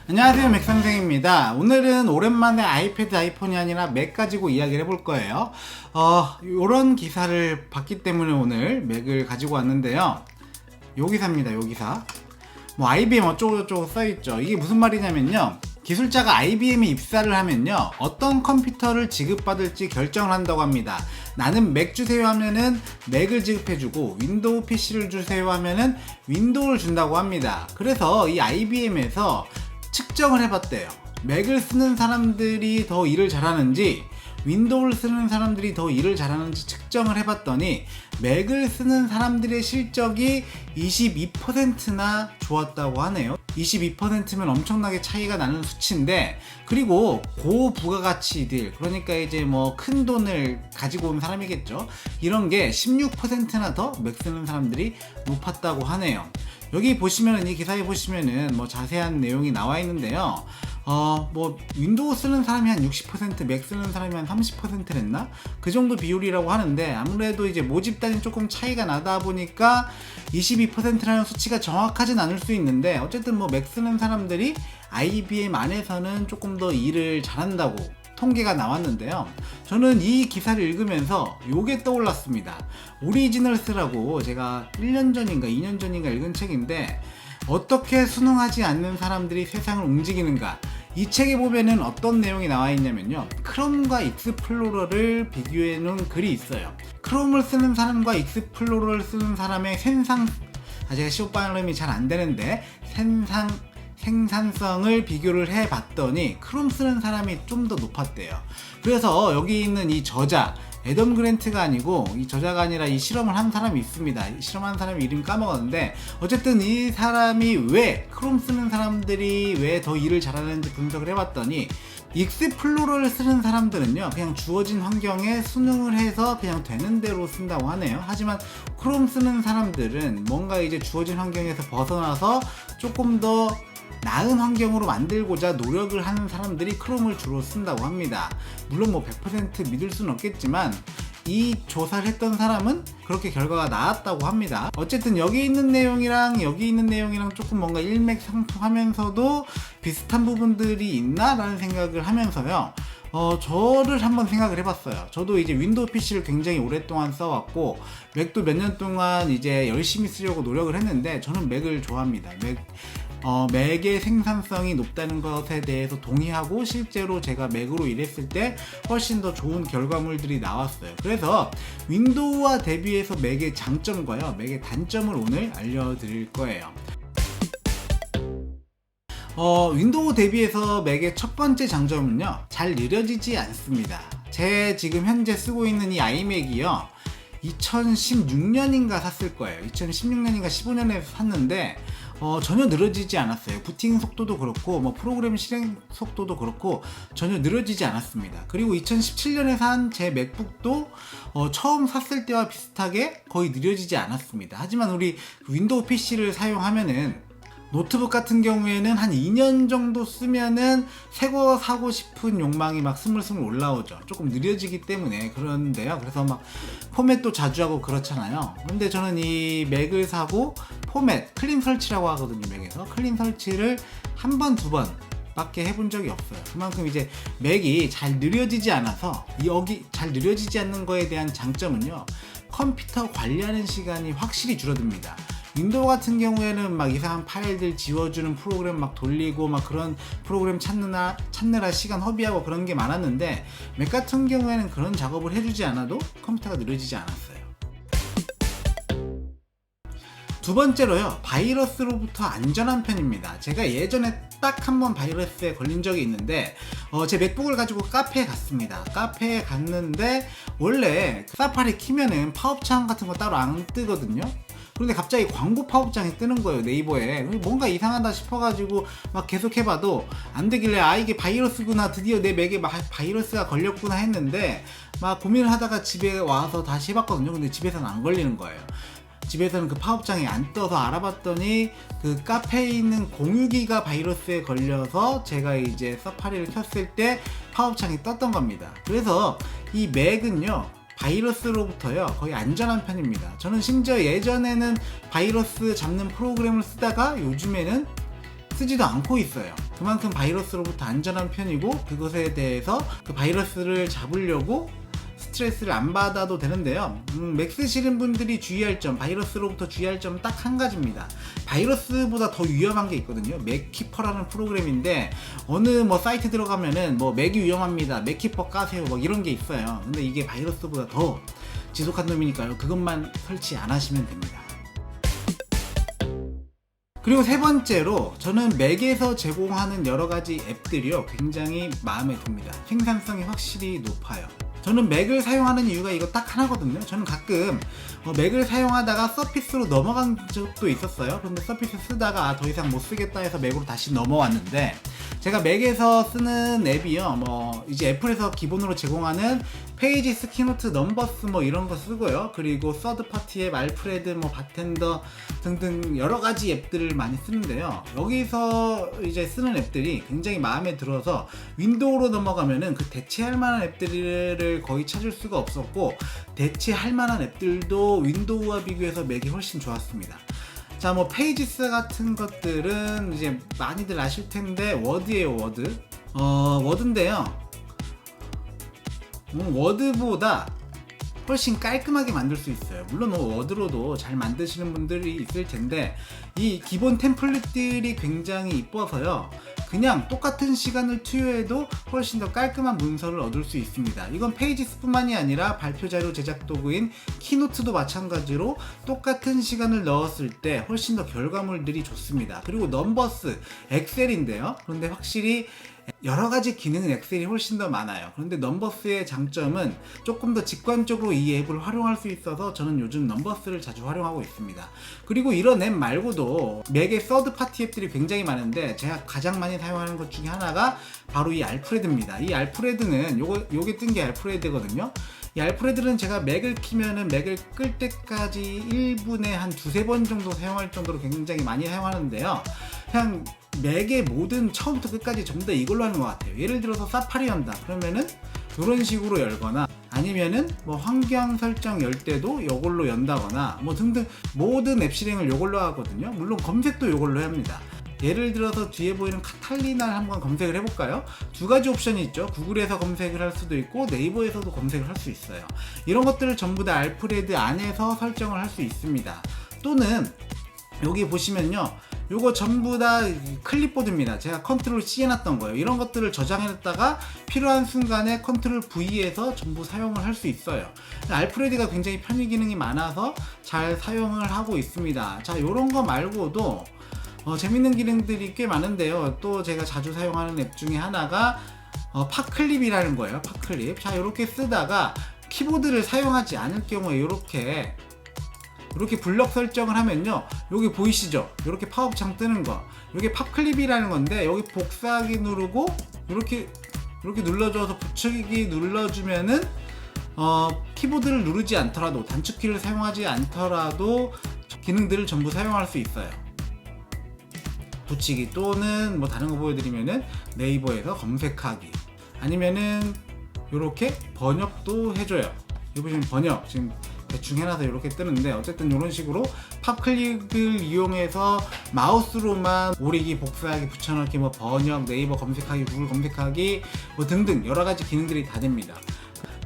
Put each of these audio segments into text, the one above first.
안녕하세요, 맥선생입니다. 오늘은 오랜만에 아이패드, 아이폰이 아니라 맥 가지고 이야기를 해볼 거예요. 요런 기사를 봤기 때문에 오늘 맥을 가지고 왔는데요. 요 기사입니다, 요 기사. 뭐 IBM 어쩌고저쩌고 써있죠. 이게 무슨 말이냐면요, 기술자가 IBM에 입사를 하면요, 어떤 컴퓨터를 지급받을지 결정을 한다고 합니다. 나는 맥 주세요 하면은 맥을 지급해주고, 윈도우 PC를 주세요 하면은 윈도우를 준다고 합니다. 그래서 이 IBM에서 측정을 해봤대요. 맥을 쓰는 사람들이 더 일을 잘하는지 윈도우를 쓰는 사람들이 더 일을 잘하는지 측정을 해봤더니 맥을 쓰는 사람들의 실적이 22%나 좋았다고 하네요. 22%면 엄청나게 차이가 나는 수치인데, 그리고 고부가가치들, 그러니까 이제 뭐 큰 돈을 가지고 온 사람이겠죠. 이런 게 16%나 더 맥 쓰는 사람들이 높았다고 하네요. 여기 보시면은, 이 기사에 보시면은 뭐 자세한 내용이 나와 있는데요. 뭐 윈도우 쓰는 사람이 한 60%, 맥 쓰는 사람이 한 30%랬나? 그 정도 비율이라고 하는데, 아무래도 이제 모집단이 조금 차이가 나다 보니까 22%라는 수치가 정확하진 않을 수 있는데, 어쨌든 뭐 맥 쓰는 사람들이 IBM 안에서는 조금 더 일을 잘한다고 통계가 나왔는데요. 저는 이 기사를 읽으면서 요게 떠올랐습니다. 오리지널스라고 제가 1년 전인가 2년 전인가 읽은 책인데, 어떻게 순응하지 않는 사람들이 세상을 움직이는가, 이 책에 보면은 어떤 내용이 나와 있냐면요, 크롬과 익스플로러를 비교해 놓은 글이 있어요. 크롬을 쓰는 사람과 익스플로러를 쓰는 사람의 제가 시옷 발음이 잘 안 되는데, 생산성을 비교를 해봤더니 크롬 쓰는 사람이 좀 더 높았대요. 그래서 여기 있는 이 저자, 애덤 그랜트가 아니고, 이 저자가 아니라 이 실험을 한 사람이 있습니다. 이 실험한 사람의 이름 까먹었는데, 어쨌든 이 사람이 왜 크롬 쓰는 사람들이 왜 더 일을 잘하는지 분석을 해봤더니, 익스플로러를 쓰는 사람들은요, 그냥 주어진 환경에 순응을 해서 그냥 되는 대로 쓴다고 하네요. 하지만 크롬 쓰는 사람들은 뭔가 이제 주어진 환경에서 벗어나서 조금 더 나은 환경으로 만들고자 노력을 하는 사람들이 크롬을 주로 쓴다고 합니다. 물론 뭐 100% 믿을 수는 없겠지만, 이 조사를 했던 사람은 그렇게 결과가 나왔다고 합니다. 어쨌든 여기 있는 내용이랑 여기 있는 내용이랑 조금 뭔가 일맥상통하면서도 비슷한 부분들이 있나? 라는 생각을 하면서요, 저를 한번 생각을 해봤어요. 저도 이제 윈도우 PC를 굉장히 오랫동안 써왔고, 맥도 몇 년 동안 이제 열심히 쓰려고 노력을 했는데, 저는 맥을 좋아합니다. 맥의 생산성이 높다는 것에 대해서 동의하고, 실제로 제가 맥으로 일했을 때 훨씬 더 좋은 결과물들이 나왔어요. 그래서 윈도우와 대비해서 맥의 장점과요, 맥의 단점을 오늘 알려드릴 거예요. 윈도우 대비해서 맥의 첫 번째 장점은요, 잘 느려지지 않습니다. 제 지금 현재 쓰고 있는 이 아이맥이요, 2016년인가 샀을 거예요. 2016년인가 15년에 샀는데, 전혀 느려지지 않았어요. 부팅 속도도 그렇고, 뭐 프로그램 실행 속도도 그렇고 전혀 느려지지 않았습니다. 그리고 2017년에 산 제 맥북도 처음 샀을 때와 비슷하게 거의 느려지지 않았습니다. 하지만 우리 윈도우 PC를 사용하면은, 노트북 같은 경우에는 한 2년 정도 쓰면은 새거 사고 싶은 욕망이 막 스물스물 올라오죠. 조금 느려지기 때문에 그런데요. 그래서 막 포맷도 자주 하고 그렇잖아요. 근데 저는 이 맥을 사고 포맷, 클린 설치라고 하거든요. 맥에서 클린 설치를 한 번, 두 번 밖에 해본 적이 없어요. 그만큼 이제 맥이 잘 느려지지 않아서, 여기 잘 느려지지 않는 거에 대한 장점은요, 컴퓨터 관리하는 시간이 확실히 줄어듭니다. 윈도우 같은 경우에는 막 이상한 파일들 지워주는 프로그램 막 돌리고 막 그런 프로그램 찾느라 시간 허비하고 그런 게 많았는데, 맥 같은 경우에는 그런 작업을 해주지 않아도 컴퓨터가 느려지지 않았어요. 두 번째로요, 바이러스로부터 안전한 편입니다. 제가 예전에 딱 한 번 바이러스에 걸린 적이 있는데, 제 맥북을 가지고 카페에 갔습니다. 카페에 갔는데, 원래 사파리 키면은 팝업창 같은 거 따로 안 뜨거든요. 그런데 갑자기 광고 팝업창이 뜨는 거예요, 네이버에. 뭔가 이상하다 싶어가지고 막 계속 해봐도 안 되길래, 이게 바이러스구나, 드디어 내 맥에 바이러스가 걸렸구나 했는데, 막 고민을 하다가 집에 와서 다시 해봤거든요. 근데 집에서는 안 걸리는 거예요. 집에서는 그 팝업창이 안 떠서 알아봤더니, 그 카페에 있는 공유기가 바이러스에 걸려서 제가 이제 사파리를 켰을 때 팝업창이 떴던 겁니다. 그래서 이 맥은요, 바이러스로부터요 거의 안전한 편입니다. 저는 심지어 예전에는 바이러스 잡는 프로그램을 쓰다가 요즘에는 쓰지도 않고 있어요. 그만큼 바이러스로부터 안전한 편이고, 그것에 대해서 그 바이러스를 잡으려고 스트레스를 안 받아도 되는데요. 맥 쓰시는 분들이 주의할 점, 바이러스로부터 주의할 점 딱 한 가지입니다. 바이러스보다 더 위험한 게 있거든요. 맥키퍼라는 프로그램인데, 어느 뭐 사이트 들어가면은 뭐 맥이 위험합니다, 맥키퍼 까세요, 뭐 이런 게 있어요. 근데 이게 바이러스보다 더 지독한 놈이니까요. 그것만 설치 안 하시면 됩니다. 그리고 세 번째로, 저는 맥에서 제공하는 여러 가지 앱들이요, 굉장히 마음에 듭니다. 생산성이 확실히 높아요. 저는 맥을 사용하는 이유가 이거 딱 하나거든요. 저는 가끔 맥을 사용하다가 서피스로 넘어간 적도 있었어요. 그런데 서피스 쓰다가 더 이상 못 쓰겠다 해서 맥으로 다시 넘어왔는데, 제가 맥에서 쓰는 앱이요, 뭐 이제 애플에서 기본으로 제공하는 페이지스, 키노트, 넘버스 뭐 이런 거 쓰고요. 그리고 서드 파티 앱, 알프레드, 뭐 바텐더 등등 여러 가지 앱들을 많이 쓰는데요. 여기서 이제 쓰는 앱들이 굉장히 마음에 들어서 윈도우로 넘어가면은 그 대체할 만한 앱들을 거의 찾을 수가 없었고, 대체할 만한 앱들도 윈도우와 비교해서 맥이 훨씬 좋았습니다. 자, 뭐 페이지스 같은 것들은 이제 많이들 아실 텐데 워드예요, 워드. 워드인데요. 워드보다 훨씬 깔끔하게 만들 수 있어요. 물론 워드로도 잘 만드시는 분들이 있을 텐데, 이 기본 템플릿들이 굉장히 이뻐서요, 그냥 똑같은 시간을 투여해도 훨씬 더 깔끔한 문서를 얻을 수 있습니다. 이건 페이지스뿐만이 아니라 발표 자료 제작 도구인 키노트도 마찬가지로 똑같은 시간을 넣었을 때 훨씬 더 결과물들이 좋습니다. 그리고 넘버스, 엑셀인데요. 그런데 확실히 여러 가지 기능은 엑셀이 훨씬 더 많아요. 그런데 넘버스의 장점은 조금 더 직관적으로 이 앱을 활용할 수 있어서 저는 요즘 넘버스를 자주 활용하고 있습니다. 그리고 이런 앱 말고도 맥의 서드 파티 앱들이 굉장히 많은데, 제가 가장 많이 사용하는 것 중에 하나가 바로 이 알프레드입니다. 이 알프레드는 요게 뜬 게 알프레드거든요. 이 알프레드는 제가 맥을 키면은 맥을 끌 때까지 1분에 한 두세 번 정도 사용할 정도로 굉장히 많이 사용하는데요. 그냥 맥의 모든 처음부터 끝까지 전부 다 이걸로 하는 것 같아요. 예를 들어서 사파리 연다 그러면은 이런 식으로 열거나, 아니면은 뭐 환경 설정 열 때도 이걸로 연다거나, 뭐 등등 모든 앱 실행을 이걸로 하거든요. 물론 검색도 이걸로 합니다. 예를 들어서 뒤에 보이는 카탈리나를 한번 검색을 해볼까요? 두 가지 옵션이 있죠. 구글에서 검색을 할 수도 있고 네이버에서도 검색을 할 수 있어요. 이런 것들을 전부 다 알프레드 안에서 설정을 할 수 있습니다. 또는 여기 보시면요, 요거 전부 다 클립보드입니다. 제가 컨트롤 C 해놨던 거예요. 이런 것들을 저장해놨다가 필요한 순간에 컨트롤 V에서 전부 사용을 할 수 있어요. 알프레드가 굉장히 편의 기능이 많아서 잘 사용을 하고 있습니다. 자, 요런 거 말고도 재밌는 기능들이 꽤 많은데요. 또 제가 자주 사용하는 앱 중에 하나가 팟클립이라는 거예요. 팟클립. 자, 요렇게 쓰다가 키보드를 사용하지 않을 경우에 이렇게 블럭 설정을 하면요, 여기 보이시죠? 이렇게 팝업창 뜨는 거, 이게 팝클립이라는 건데, 여기 복사하기 누르고 이렇게 눌러줘서 붙이기 눌러주면은 키보드를 누르지 않더라도, 단축키를 사용하지 않더라도 기능들을 전부 사용할 수 있어요. 붙이기, 또는 뭐 다른 거 보여드리면은 네이버에서 검색하기, 아니면은 이렇게 번역도 해줘요. 여기 보시면 번역 지금 대충 해놔서 이렇게 뜨는데, 어쨌든 이런 식으로 팝클릭을 이용해서 마우스로만 오리기, 복사하기, 붙여넣기, 뭐 번역, 네이버 검색하기, 구글 검색하기 뭐 등등 여러 가지 기능들이 다 됩니다.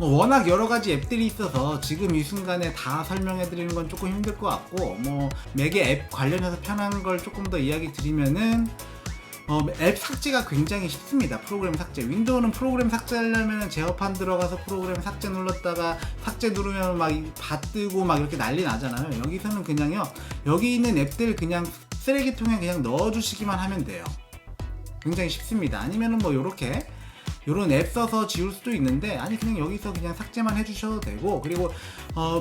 뭐 워낙 여러 가지 앱들이 있어서 지금 이 순간에 다 설명해 드리는 건 조금 힘들 것 같고, 뭐 맥의 앱 관련해서 편한 걸 조금 더 이야기 드리면은, 앱 삭제가 굉장히 쉽습니다. 프로그램 삭제. 윈도우는 프로그램 삭제하려면 제어판 들어가서 프로그램 삭제 눌렀다가 삭제 누르면 막 다 뜨고 막 이렇게 난리 나잖아요. 여기서는 그냥요, 여기 있는 앱들 그냥 쓰레기통에 그냥 넣어주시기만 하면 돼요. 굉장히 쉽습니다. 아니면은 뭐 요런 앱 써서 지울 수도 있는데, 아니 그냥 여기서 그냥 삭제만 해주셔도 되고, 그리고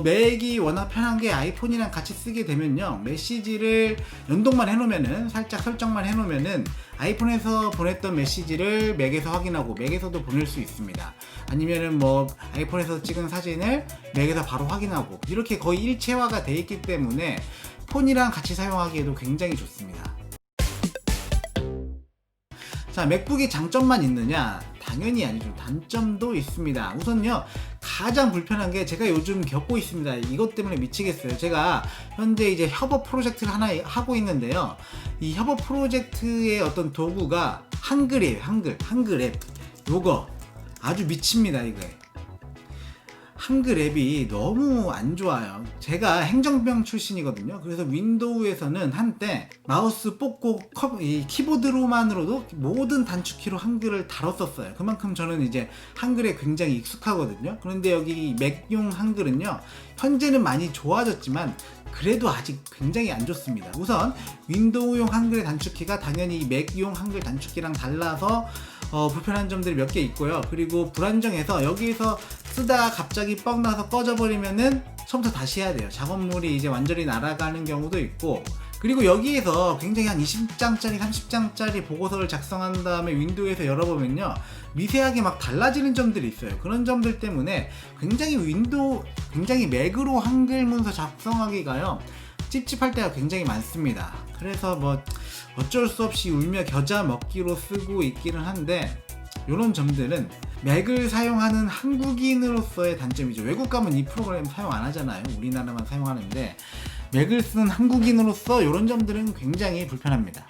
맥이 워낙 편한 게 아이폰이랑 같이 쓰게 되면요, 메시지를 연동만 해놓으면은, 살짝 설정만 해놓으면은 아이폰에서 보냈던 메시지를 맥에서 확인하고 맥에서도 보낼 수 있습니다. 아니면은 뭐 아이폰에서 찍은 사진을 맥에서 바로 확인하고, 이렇게 거의 일체화가 돼 있기 때문에 폰이랑 같이 사용하기에도 굉장히 좋습니다. 자, 맥북이 장점만 있느냐? 당연히 아니죠. 단점도 있습니다. 우선요, 가장 불편한 게 제가 요즘 겪고 있습니다. 이것 때문에 미치겠어요. 제가 현재 이제 협업 프로젝트를 하나 하고 있는데요, 이 협업 프로젝트의 어떤 도구가 한글이에요. 한글 앱. 요거 아주 미칩니다. 이거 한글 앱이 너무 안 좋아요. 제가 행정병 출신이거든요. 그래서 윈도우에서는 한때 마우스 뽑고 이 키보드로만으로도 모든 단축키로 한글을 다뤘었어요. 그만큼 저는 이제 한글에 굉장히 익숙하거든요. 그런데 여기 맥용 한글은요, 현재는 많이 좋아졌지만 그래도 아직 굉장히 안 좋습니다. 우선 윈도우용 한글의 단축키가 당연히 맥용 한글 단축키랑 달라서 불편한 점들이 몇 개 있고요. 그리고 불안정해서 여기에서 쓰다가 갑자기 뻥 나서 꺼져버리면은 처음부터 다시 해야 돼요. 작업물이 이제 완전히 날아가는 경우도 있고, 그리고 여기에서 굉장히 한 20장짜리 30장짜리 보고서를 작성한 다음에 윈도우에서 열어보면요, 미세하게 막 달라지는 점들이 있어요. 그런 점들 때문에 굉장히 맥으로 한글 문서 작성하기가요, 찝찝할 때가 굉장히 많습니다. 그래서 뭐 어쩔 수 없이 울며 겨자 먹기로 쓰고 있기는 한데, 이런 점들은 맥을 사용하는 한국인으로서의 단점이죠. 외국 가면 이 프로그램 사용 안 하잖아요. 우리나라만 사용하는데 맥을 쓰는 한국인으로서 이런 점들은 굉장히 불편합니다.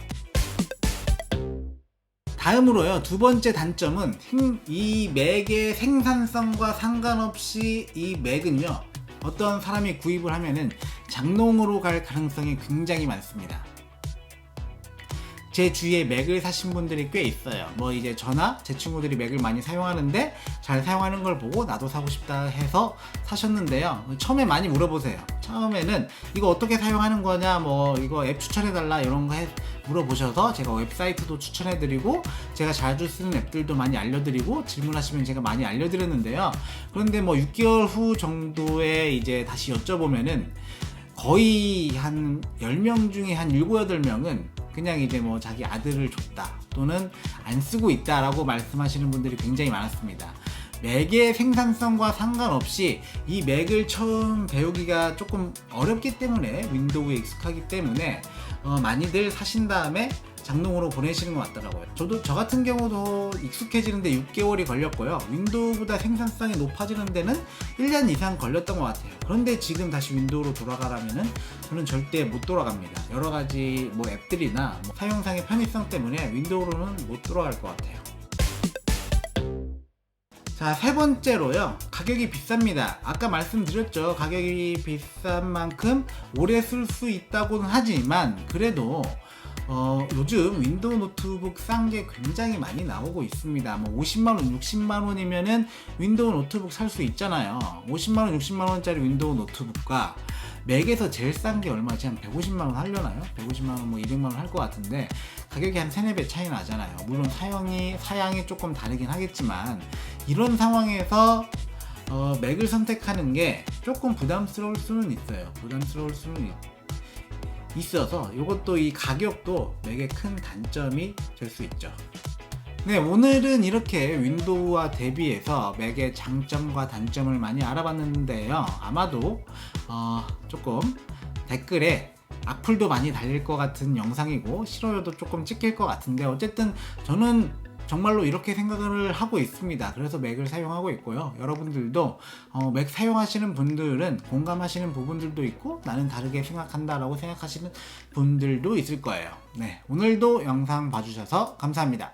다음으로요, 두 번째 단점은 이 맥의 생산성과 상관없이 이 맥은요, 어떤 사람이 구입을 하면은 장롱으로 갈 가능성이 굉장히 많습니다. 제 주위에 맥을 사신 분들이 꽤 있어요. 뭐 이제 저나 제 친구들이 맥을 많이 사용하는데 잘 사용하는 걸 보고 나도 사고 싶다 해서 사셨는데요. 처음에 많이 물어보세요. 처음에는 이거 어떻게 사용하는 거냐, 뭐 이거 앱 추천해달라 이런 거 물어보셔서 제가 웹사이트도 추천해드리고 제가 자주 쓰는 앱들도 많이 알려드리고 질문하시면 제가 많이 알려드렸는데요. 그런데 뭐 6개월 후 정도에 이제 다시 여쭤보면은 거의 한 10명 중에 한 7, 8명은 그냥 이제 뭐 자기 아들을 줬다 또는 안 쓰고 있다라고 말씀하시는 분들이 굉장히 많았습니다. 맥의 생산성과 상관없이 이 맥을 처음 배우기가 조금 어렵기 때문에, 윈도우에 익숙하기 때문에 많이들 사신 다음에 장롱으로 보내시는 것 같더라고요. 저 같은 경우도 익숙해지는데 6개월이 걸렸고요. 윈도우보다 생산성이 높아지는 데는 1년 이상 걸렸던 것 같아요. 그런데 지금 다시 윈도우로 돌아가라면은 저는 절대 못 돌아갑니다. 여러 가지 뭐 앱들이나 뭐 사용상의 편의성 때문에 윈도우로는 못 돌아갈 것 같아요. 자, 세 번째로요, 가격이 비쌉니다. 아까 말씀드렸죠. 가격이 비싼 만큼 오래 쓸 수 있다고는 하지만 그래도 요즘 윈도우 노트북 싼 게 굉장히 많이 나오고 있습니다. 뭐 50만원, 60만원이면은 윈도우 노트북 살 수 있잖아요. 50만원, 60만원짜리 윈도우 노트북과 맥에서 제일 싼 게 얼마지? 한 150만원 하려나요? 150만원, 뭐 200만원 할 것 같은데 가격이 한 3, 4배 차이 나잖아요. 물론 사양이 조금 다르긴 하겠지만 이런 상황에서 맥을 선택하는 게 조금 부담스러울 수는 있어요. 있어서 이것도, 이 가격도 맥의 큰 단점이 될 수 있죠. 네, 오늘은 이렇게 윈도우와 대비해서 맥의 장점과 단점을 많이 알아봤는데요. 아마도 조금 댓글에 악플도 많이 달릴 것 같은 영상이고 싫어요도 조금 찍힐 것 같은데, 어쨌든 저는 정말로 이렇게 생각을 하고 있습니다. 그래서 맥을 사용하고 있고요. 여러분들도 맥 사용하시는 분들은 공감하시는 부분들도 있고 나는 다르게 생각한다라고 생각하시는 분들도 있을 거예요. 네, 오늘도 영상 봐주셔서 감사합니다.